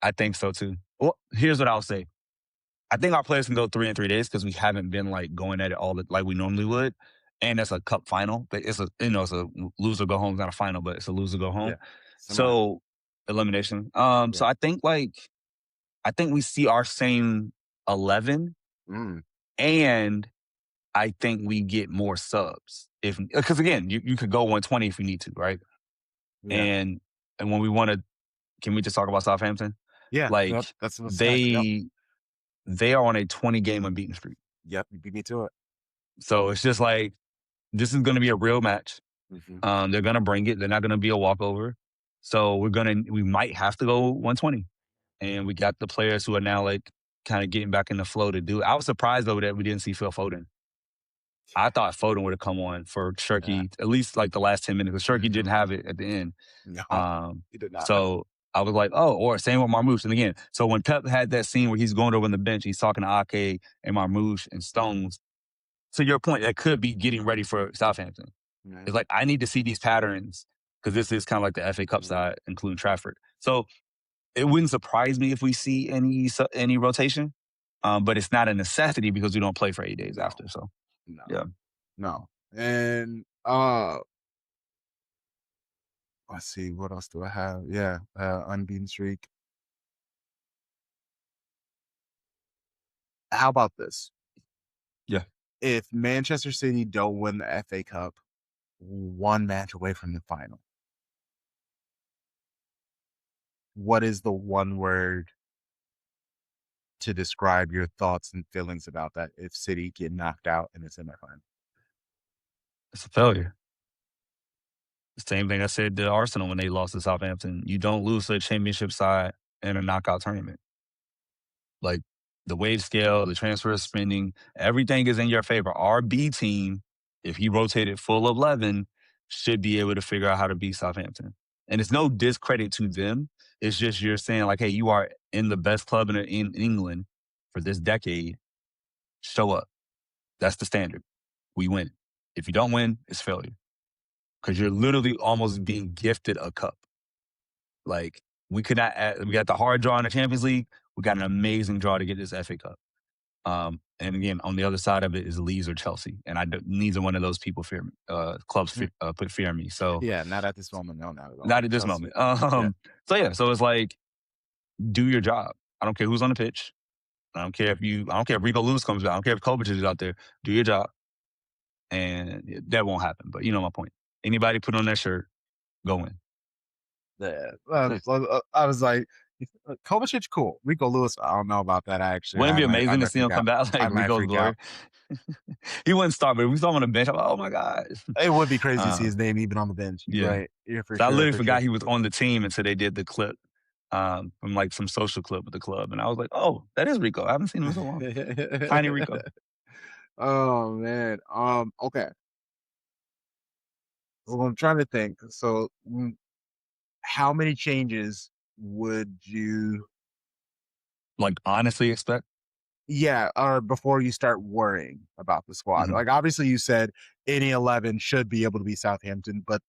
I think so, too. Well, here's what I'll say. I think our players can go 3 in 3 days because we haven't been, like, going at it all like we normally would. And it's a cup final. But it's a loser go home. It's not a final, but it's a loser go home. Yeah. So, elimination. So I think, we see our same 11. And I think we get more subs. Because, again, you could go 120 if you need to, right? Yeah. And when we want to, can we just talk about Southampton? Yeah. Like, that's they are on a 20-game unbeaten streak. Yep, you beat me to it. So it's just like, this is going to be a real match. Mm-hmm. They're going to bring it. They're not going to be a walkover. So we might have to go 120. And we got the players who are now, like, kind of getting back in the flow to do it. I was surprised, though, that we didn't see Phil Foden. I thought Foden would have come on for Sharkey, at least, like, the last 10 minutes, because Sharkey didn't have it at the end. No, he did not. So I was like, or same with Marmoush. And again, so when Pep had that scene where he's going over on the bench, he's talking to Ake and Marmoush and Stones, to your point, that could be getting ready for Southampton. Mm-hmm. It's like, I need to see these patterns, because this is kind of like the FA Cup side, including Trafford. So it wouldn't surprise me if we see any rotation, but it's not a necessity because we don't play for 8 days after. So, no. And let's see, what else do I have? Yeah, unbeaten streak. How about this? Yeah. If Manchester City don't win the FA Cup, 1 match away from the final, what is the one word to describe your thoughts and feelings about that if City get knocked out in the semifinal? It's a failure. Same thing I said to Arsenal when they lost to Southampton. You don't lose to a championship side in a knockout tournament. Like, the wage scale, the transfer spending, everything is in your favor. Our B team, if he rotated full 11, should be able to figure out how to beat Southampton. And it's no discredit to them. It's just you're saying, like, hey, you are in the best club in England for this decade. Show up. That's the standard. We win. If you don't win, it's failure. Because you're literally almost being gifted a cup. Like, we got the hard draw in the Champions League. We got an amazing draw to get this FA Cup. And again, on the other side of it is Leeds or Chelsea, and neither one of those people clubs put fear in me. So yeah, not at this moment. No, not at all. not at this Chelsea. moment. So it's like, do your job. I don't care who's on the pitch. I don't care if Rico Lewis comes out. I don't care if Kovacic is out there. Do your job. And that won't happen. But you know my point. Anybody put on that shirt, go win. Yeah. I was like, Kovacic, cool. Rico Lewis, I don't know about that actually. Wouldn't it be amazing to see him come back like Rico's glory? He wouldn't start, but if we saw him on the bench, I'm like, oh my God. It would be crazy to see his name even on the bench. Yeah. Right. Yeah, for sure. I literally forgot he was on the team until they did the clip from like some social clip with the club. And I was like, oh, that is Rico. I haven't seen him in so long. Tiny Rico. Oh man. Okay. So I'm trying to think. So how many changes would you like honestly expect? Yeah, or before you start worrying about the squad. Like obviously you said any 11 should be able to be Southampton, but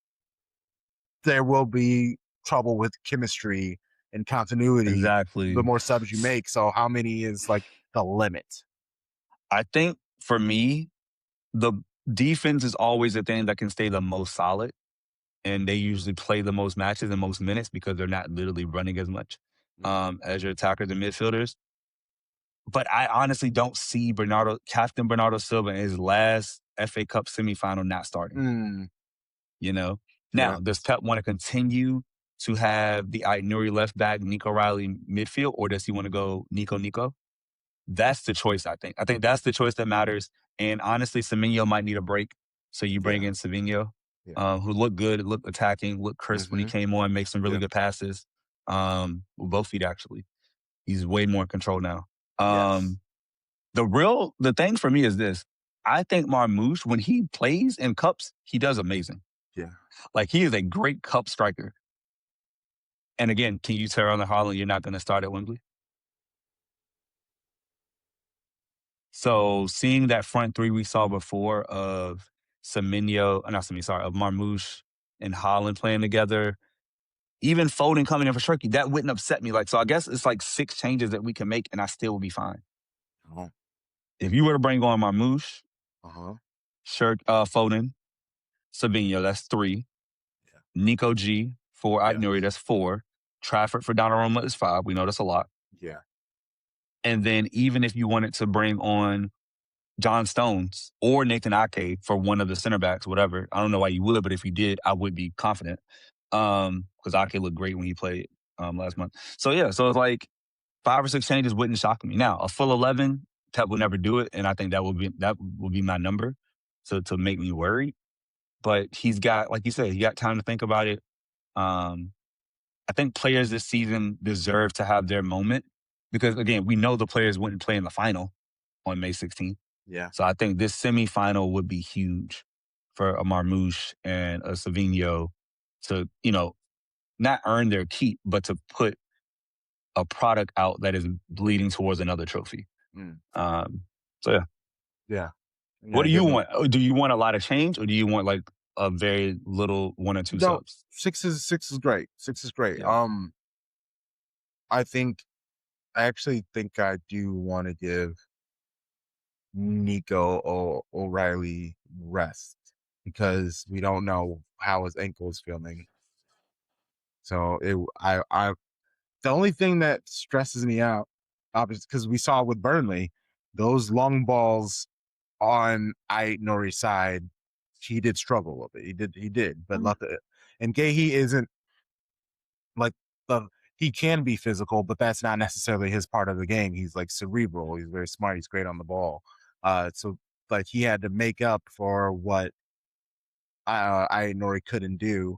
there will be trouble with chemistry and continuity. Exactly. The more subs you make. So how many is like the limit? I think for me, the defense is always the thing that can stay the most solid. And they usually play the most matches and most minutes because they're not literally running as much as your attackers and midfielders. But I honestly don't see Captain Bernardo Silva in his last FA Cup semifinal not starting. You know? Now, does Pep want to continue to have the Aït-Nouri left back, Nico Riley midfield, or does he want to go Nico? That's the choice, I think. I think that's the choice that matters. And honestly, Semenyo might need a break. So you bring in Semenyo, who looked good, looked attacking, looked crisp when he came on, make some really good passes. With both feet, actually. He's way more in control now. The thing for me is this. I think Marmoush, when he plays in cups, he does amazing. Yeah. Like, he is a great cup striker. And again, can you tell Erling Haaland you're not going to start at Wembley? So seeing that front three we saw before of of Marmoush and Haaland playing together, even Foden coming in for Shirky, that wouldn't upset me. Like, so I guess it's like 6 changes that we can make and I still would be fine. If you were to bring on Marmoush, Foden, Savinho, that's 3. Nico G for Aït-Nouri, that's 4. Trafford for Donnarumma is 5. We know that's a lot. Yeah. And then even if you wanted to bring on John Stones or Nathan Ake for one of the center backs, whatever. I don't know why you would, but if you did, I would be confident. Because Ake looked great when he played last month. So yeah, so it's like 5 or 6 changes wouldn't shock me. Now, a full 11, Pep would never do it, and I think that would be my number to make me worried. But he's got, like you said, he got time to think about it. I think players this season deserve to have their moment because, again, we know the players wouldn't play in the final on May 16th. Yeah. So I think this semifinal would be huge for a Marmoush and a Savinho to, not earn their keep, but to put a product out that is bleeding towards another trophy. So yeah. Yeah. What do you want? Do you want a lot of change or do you want like a very little 1 or 2 subs? 6 is great. 6 is great. Yeah. I actually think I do want to give Nico O'Reilly rest because we don't know how his ankle is feeling. So the only thing that stresses me out, obviously, because we saw with Burnley, those long balls on Aït-Nouri's side, he did struggle a little bit. He did, but and Guéhi isn't like he can be physical, but that's not necessarily his part of the game. He's like cerebral. He's very smart. He's great on the ball. So like he had to make up for what Aït-Nouri couldn't do.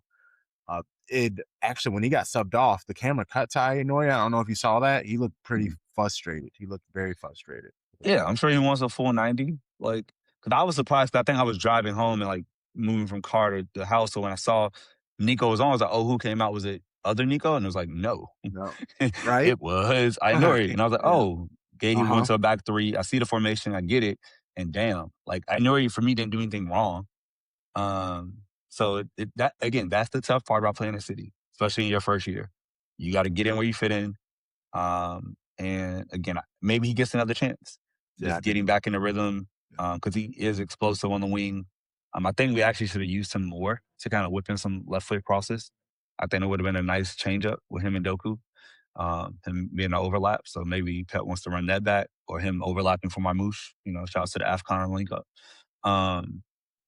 It actually, when he got subbed off, the camera cut to Aït-Nouri. I don't know if you saw that. He looked pretty frustrated. He looked very frustrated. Yeah, I'm sure he wants a full 90. Like, because I was surprised. I think I was driving home and like moving from car to the house. So when I saw Nico was on, I was like, oh, who came out? Was it other Nico? And it was like, no. Right? It was Aït-Nouri. And I was like, oh, Guéhi went to a back 3. I see the formation. I get it. And damn, like Aït-Nouri for me didn't do anything wrong. So that again, that's the tough part about playing in City, especially in your first year. You got to get in where you fit in. And again, maybe he gets another chance. just getting back in the rhythm because he is explosive on the wing. I think we actually should have used him more to kind of whip in some left foot crosses. I think it would have been a nice change up with him and Doku, him being an overlap. So maybe Pep wants to run that back or him overlapping for Marmouche. Shout out to the AFCON link up.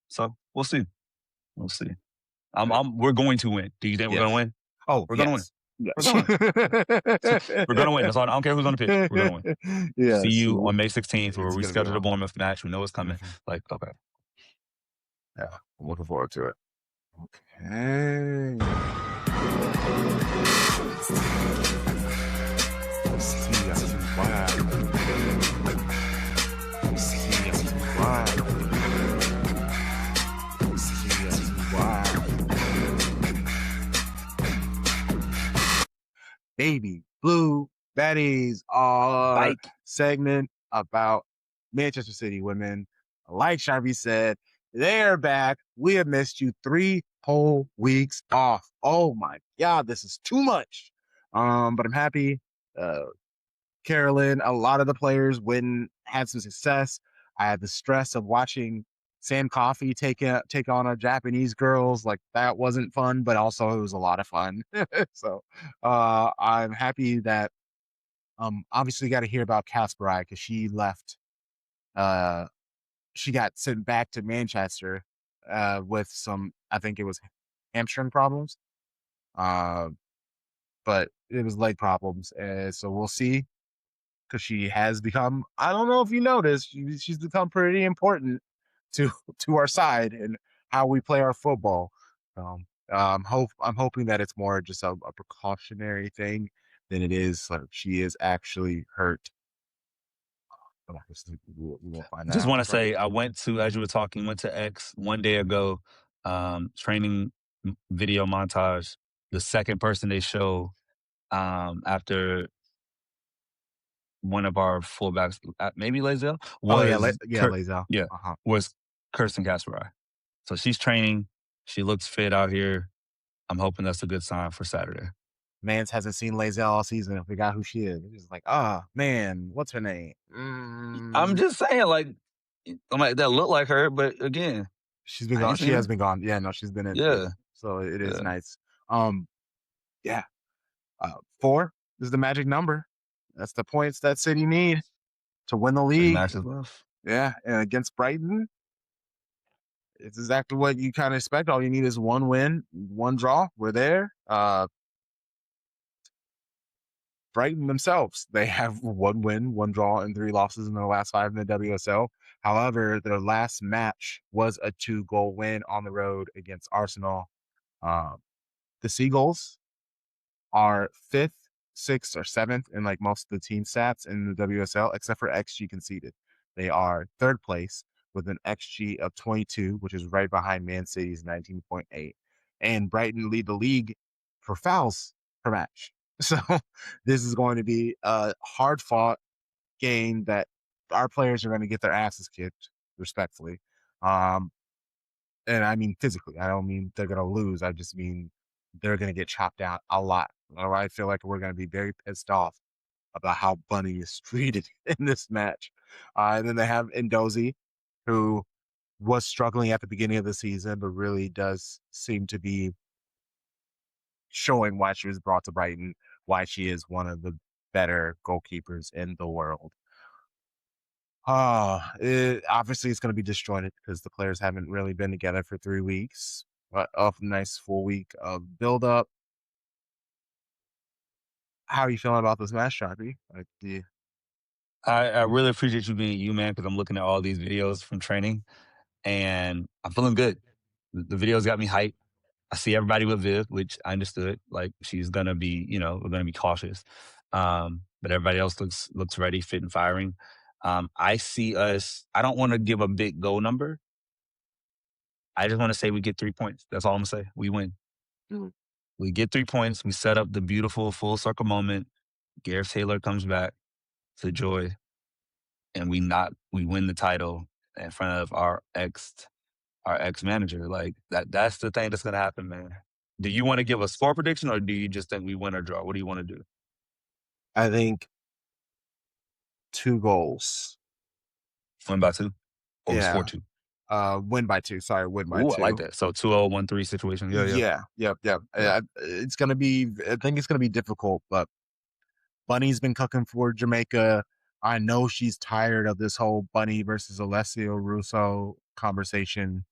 So we'll see. We'll see. We're going to win. Do you think we're going to win? Oh, we're going to win. Yes. We're going to win. We're going to win. That's all. I don't care who's on the pitch. We're going to win. Yes. See you on May 16th. We'll It's gonna be reschedule the Bournemouth match. We know it's coming. Like, okay. Yeah, I'm looking forward to it. Okay. Baby Blue Baddies, our segment about Manchester City women. Like Sharpie said, they are back. We have missed you 3 whole weeks off. Oh my God, this is too much. But I'm happy. Carolyn, a lot of the players had some success. I had the stress of watching Sam Coffey take on our Japanese girls. Like, that wasn't fun, but also it was a lot of fun. So I'm happy that obviously got to hear about Kasparai because she left. She got sent back to Manchester with some, I think it was hamstring problems. But it was leg problems. So we'll see. Because she has become, I don't know if you noticed, she's become pretty important to our side and how we play our football. I'm hoping that it's more just a precautionary thing than it is like she is actually hurt. We'll find Just out. want to say, I went to, as you were talking, went to X one day ago, training video montage. The second person they show after one of our fullbacks, maybe Lazelle, was Lazelle. Was Kirsten Kasparai. So she's training. She looks fit out here. I'm hoping that's a good sign for Saturday. Mans hasn't seen Lazelle all season and forgot who she is. He's like, man, what's her name? I'm just saying, like, that look like her, but again, she's been gone. She has been gone. Yeah, no, she's been in. Yeah. So it is nice. 4 is the magic number. That's the points that City need to win the league. Yeah, and against Brighton, it's exactly what you kind of expect. All you need is 1 win, 1 draw. We're there. Brighton themselves, they have 1 win, 1 draw, and 3 losses in their last 5 in the WSL. However, their last match was a 2-goal win on the road against Arsenal. The Seagulls are 5th, 6th, or 7th in like most of the team stats in the WSL, except for XG conceded. They are 3rd place with an XG of 22, which is right behind Man City's 19.8. And Brighton lead the league for fouls per match. So this is going to be a hard-fought game that our players are going to get their asses kicked, respectfully. And I mean physically. I don't mean they're going to lose. I just mean they're going to get chopped out a lot. I feel like we're going to be very pissed off about how Bunny is treated in this match. And then they have Ndozi, who was struggling at the beginning of the season, but really does seem to be showing why she was brought to Brighton, why she is one of the better goalkeepers in the world. Obviously, it's going to be disjointed because the players haven't really been together for 3 weeks, but a nice full week of build-up. How are you feeling about this match, Sharpie? I really appreciate you being you, man, because I'm looking at all these videos from training, and I'm feeling good. The videos got me hyped. I see everybody with Viv, which I understood. Like, she's gonna be, we're gonna be cautious. But everybody else looks ready, fit, and firing. I see us. I don't want to give a big goal number. I just want to say we get 3 points. That's all I'm gonna say. We win. We get 3 points. We set up the beautiful full circle moment. Gareth Taylor comes back to joy, and we win the title in front of our ex-manager. Like, that's the thing that's gonna happen, man. Do you want to give a score prediction, or do you just think we win or draw? What do you want to do? I think 2 goals. Win by 2? Or was Yeah. 4-2? Win by 2. Sorry, win by Ooh, 2. I like that. So 2-0, 1-3 situation. Yeah, yeah. Yeah. Yep. Yeah. It's gonna be. I think it's gonna be difficult, but Bunny's been cooking for Jamaica. I know she's tired of this whole Bunny versus Alessio Russo conversation.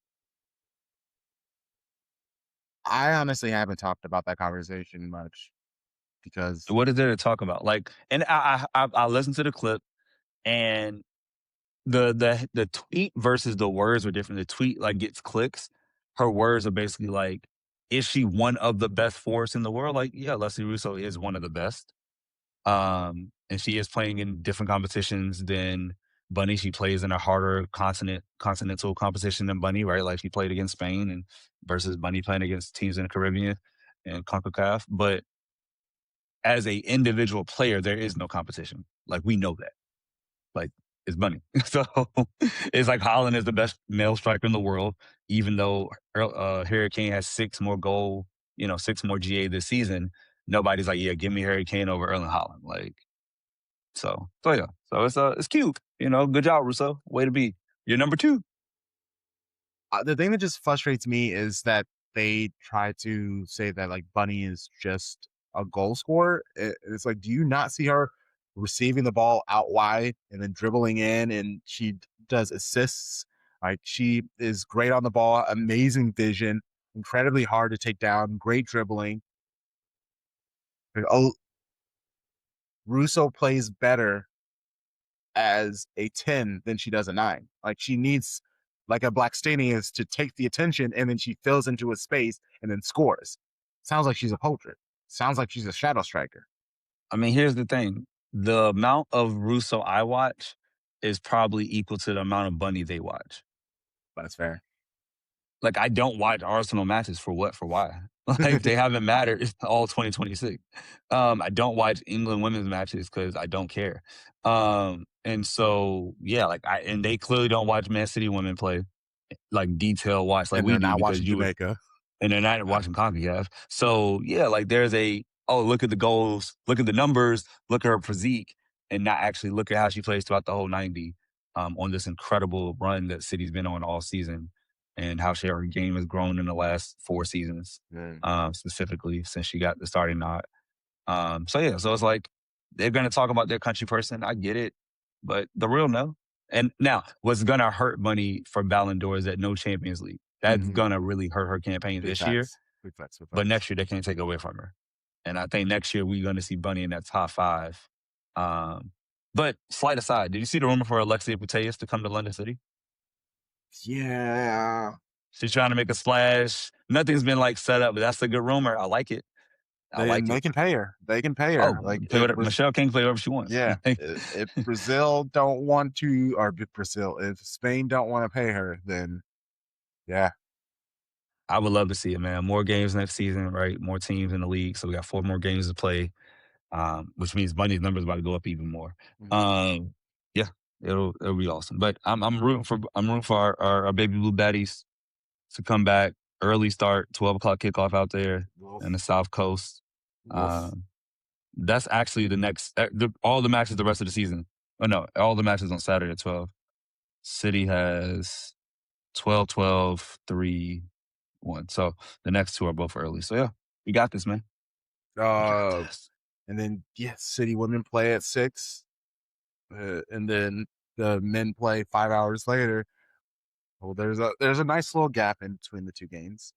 I honestly haven't talked about that conversation much because What is there to talk about? Like, and I listened to the clip, and the tweet versus the words were different. The tweet like gets clicks. Her words are basically like, "Is she one of the best forwards in the world?" Like, yeah, Leslie Russo is one of the best. And she is playing in different competitions than Bunny. She plays in a harder continental competition than Bunny, right? Like she played against Spain and versus Bunny playing against teams in the Caribbean and CONCACAF. But as a individual player, there is no competition. Like we know that. Like it's Bunny. So it's like Holland is the best male striker in the world, even though Harry Kane has 6 more 6 more GA this season. Nobody's like, yeah, give me Harry Kane over Erling Haaland. Like, so yeah. So it's cute. Good job, Russo. Way to be. You're number 2. the thing that just frustrates me is that they try to say that like Bunny is just a goal scorer. It's like, do you not see her receiving the ball out wide and then dribbling in, and she does assists? Like she is great on the ball, amazing vision, incredibly hard to take down, great dribbling. Oh, Russo plays better as a 10 than she does a 9. Like she needs like a Blackstenius to take the attention, and then she fills into a space and then scores. Sounds like she's a portrait. Sounds like she's a shadow striker. I mean, here's the thing. The amount of Russo I watch is probably equal to the amount of Bunny they watch. That's fair. Like, I don't watch Arsenal matches for what? For why? Like, they haven't mattered all 2026. I don't watch England women's matches because I don't care. And so, yeah, and they clearly don't watch Man City women play, like detail watch like And we they're do not because watching Jamaica. and they're not watching CONCACAF. So yeah, like there's look at the goals, look at the numbers, look at her physique, and not actually look at how she plays throughout the whole 90 on this incredible run that City's been on all season, and how her game has grown in the last 4 seasons, specifically since she got the starting nod. So yeah, so it's like they're gonna talk about their country person. I get it, but the real no. And now, what's gonna hurt Bunny for Ballon d'Or is that no Champions League. That's gonna really hurt her campaign Big this facts. year. Big facts. Big But facts. next year they can't take it away from her. And I think next year we're gonna see Bunny in that top 5. But slight aside, did you see the rumor for Alexia Putellas to come to London City? Yeah. She's trying to make a splash. Nothing's been like set up, but that's a good rumor. I like it. They can pay her. They can pay her. Oh, like Michelle can play whatever she wants. Yeah. If Brazil don't want to, or if Spain don't want to pay her, then yeah. I would love to see it, man. More games next season, right? More teams in the league. So we got 4 more games to play, which means Bunny's numbers about to go up even more. Yeah, it'll be awesome. But I'm rooting for our baby Blue Baddies to come back. Early start, 12 o'clock kickoff out there in the South Coast. That's actually the next all the matches the rest of the season. Oh no, all the matches on Saturday at 12. City has 12, 12, 3, 1. So the next 2 are both early. So yeah, we got this, man. And then City women play at 6, and then the men play 5 hours later. Well, there's a nice little gap in between the 2 games.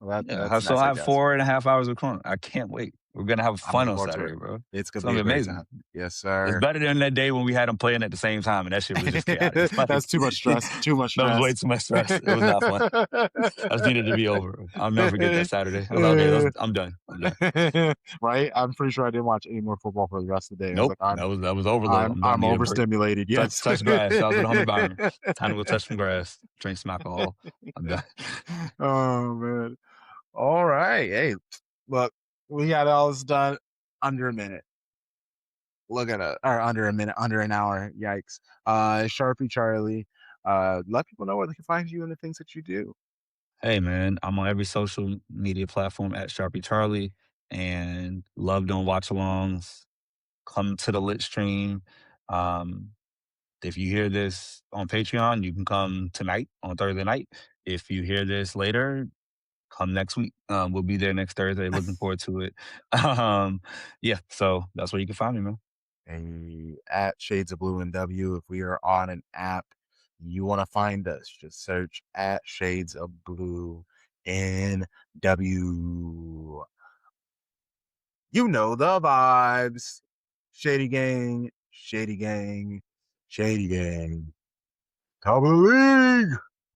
Well, that's so nice, I I have guess. 4.5 hours of Chrome. I can't wait. We're gonna have fun on Saturday, bro. It's gonna be be amazing. Time. Yes, sir. It's better than that day when we had them playing at the same time, and that shit was just chaotic. That's too much stress. Too much stress. That was way too much stress. It was not fun. I just needed to be over. I'll never forget that Saturday. I was like, okay, I'm done. Right? I'm pretty sure I didn't watch any more football for the rest of the day. Nope. I was like, that was overload. I'm overstimulated. Yes. Touch grass. I was at home environment. Time to go touch some grass. Drink some alcohol. I'm done. Oh man. All right. Hey, look, we got all this done under a minute. Look at it, or under a minute, under an hour. Yikes. Sharpie Charlie. Let people know where they can find you and the things that you do. Hey man, I'm on every social media platform at Sharpie Charlie, and love doing watch alongs. Come to the lit stream. If you hear this on Patreon, you can come tonight on Thursday night. If you hear this later, come next week. We'll be there next Thursday. Looking forward to it. Yeah, so that's where you can find me, man. At Shades of Blue and W. If we are on an app, you want to find us, just search at Shades of Blue and W. You know the vibes. Shady gang, shady gang, shady gang. Top of the league.